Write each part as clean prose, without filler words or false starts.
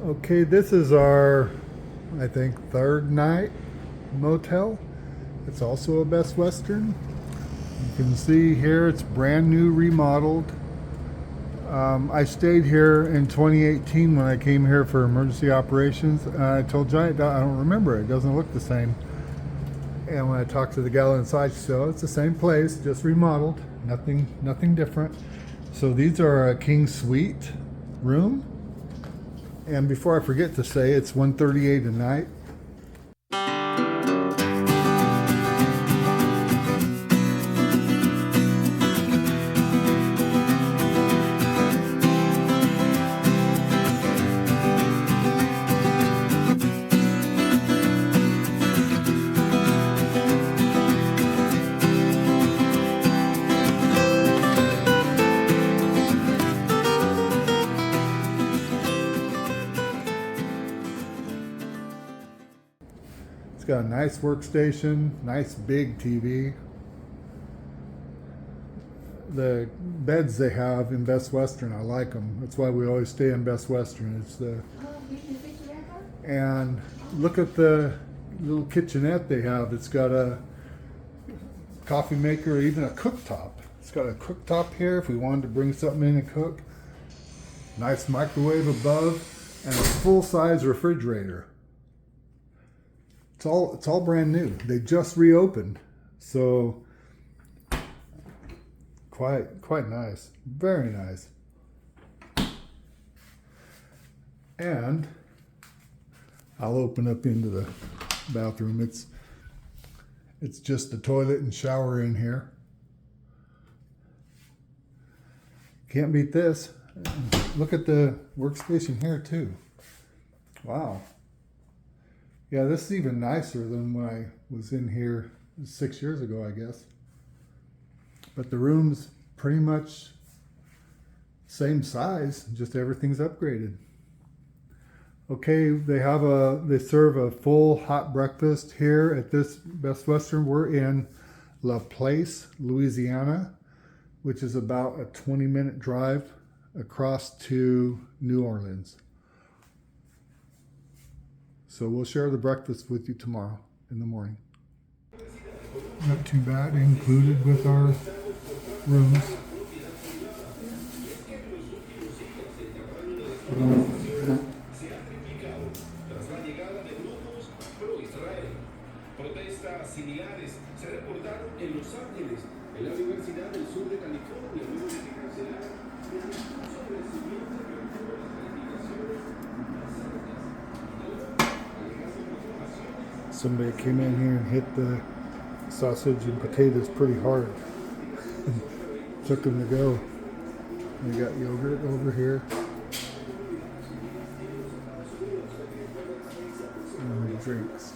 Okay, this is our, I think, third night motel. It's also a Best Western. You can see here it's brand new, remodeled. I stayed here in 2018 when I came here for emergency operations. I told Giant I don't remember it. It doesn't look the same. And when I talked to the gal inside, she said, "Oh, it's the same place, just remodeled. Nothing different." So these are a king suite room. And before I forget to say, it's $138 a night. It's got a nice workstation, nice big TV. The beds they have in Best Western, I like them. That's why we always stay in Best Western. And look at the little kitchenette they have. It's got a coffee maker, even a cooktop. It's got a cooktop here if we wanted to bring something in and cook. Nice microwave above, and a full-size refrigerator. It's all brand new. They just reopened, so quite nice, very nice. And I'll open up into the bathroom. It's just the toilet and shower in here. Can't beat this. Look at the workstation here too. Wow. Yeah, this is even nicer than when I was in here 6 years ago, I guess. But the room's pretty much same size, just everything's upgraded. Okay, they serve a full hot breakfast here at this Best Western. We're in La Place, Louisiana, which is about a 20-minute drive across to New Orleans. So we'll share the breakfast with you tomorrow in the morning. Not too bad, included with our rooms. Protestas similares se reportaron en Los Ángeles, en la Universidad del Sur de California, luego de que cancelaron el discurso de recibimiento de Somebody came in here and hit the sausage and potatoes pretty hard. Took them to go. We got yogurt over here. And drinks.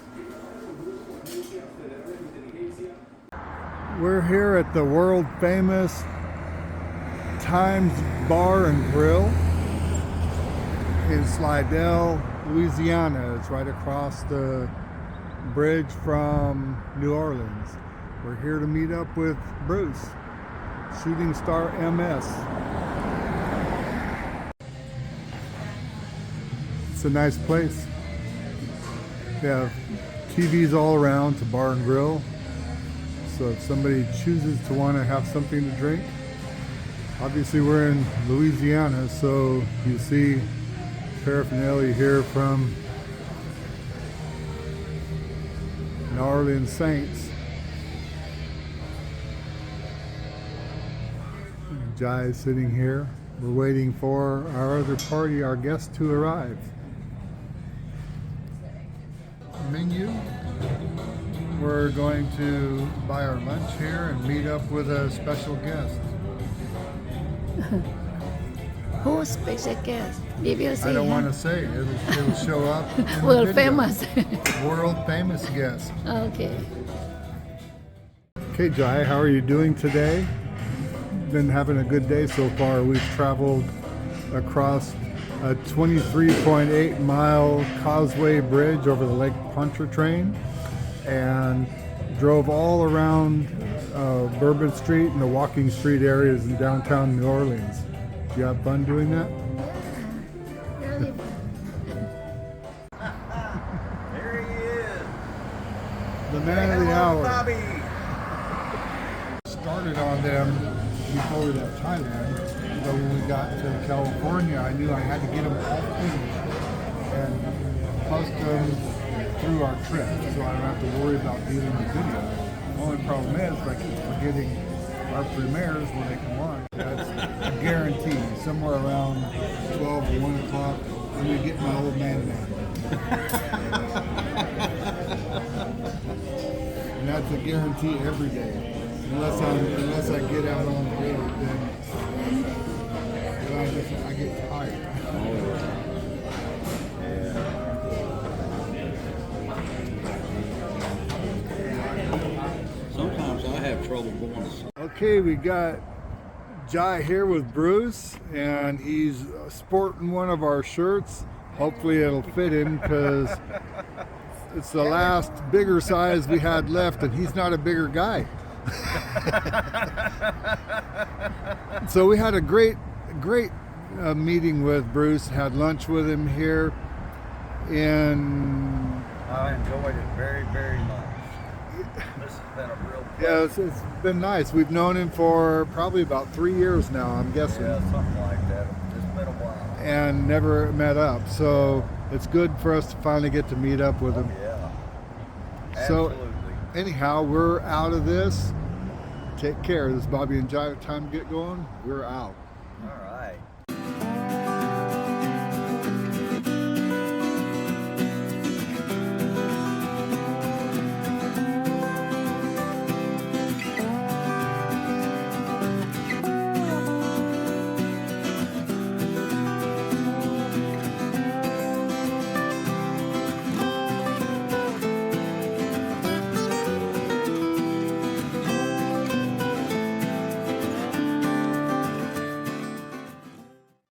We're here at the world famous Times Bar and Grill in Slidell, Louisiana. It's right across the bridge from New Orleans. We're here to meet up with Bruce, Shooting Star MS. It's a nice place. They have TVs all around. It's a bar and grill. So if somebody chooses to want to have something to drink, obviously we're in Louisiana, so you see paraphernalia here from New Orleans Saints. Jai is sitting here. We're waiting for our other party, our guest, to arrive. Menu. We're going to buy our lunch here and meet up with a special guest. Who's special guest? Did you see I don't him? want to say. It'll show up. In the World video. famous. World famous guest. Okay. Okay, Jai, how are you doing today? Been having a good day so far. We've traveled across a 23.8 mile causeway bridge over the Lake Pontchartrain and drove all around Bourbon Street and the walking street areas in downtown New Orleans. Did you have fun doing that? Really fun. Man of the hour. Bobby. Started on them before we left Thailand. So when we got to California, I knew I had to get them all finished and post them through our trip, so I don't have to worry about dealing with video. The only problem is I keep forgetting our premieres when they come on. That's a guarantee. Somewhere around 12 or 1 o'clock, I'm gonna get my old man now. And that's a guarantee every day. Unless I get out on the road, then I get tired. Sometimes I have trouble going to sleep. Okay, we got Jai here with Bruce, and he's sporting one of our shirts. Hopefully it'll fit him because it's the last bigger size we had left, and he's not a bigger guy. So we had a great meeting with Bruce, had lunch with him here, and I enjoyed it very, very much. This has been a real pleasure. yeah, it's been nice. We've known him for probably about 3 years now, I'm guessing. Yeah, something like that. It's been a while. And never met up, so it's good for us to finally get to meet up with him. Yeah. So Absolutely. anyhow, we're out of this. Take care. This is Bobby and Jai. Time to get going. We're out. All right.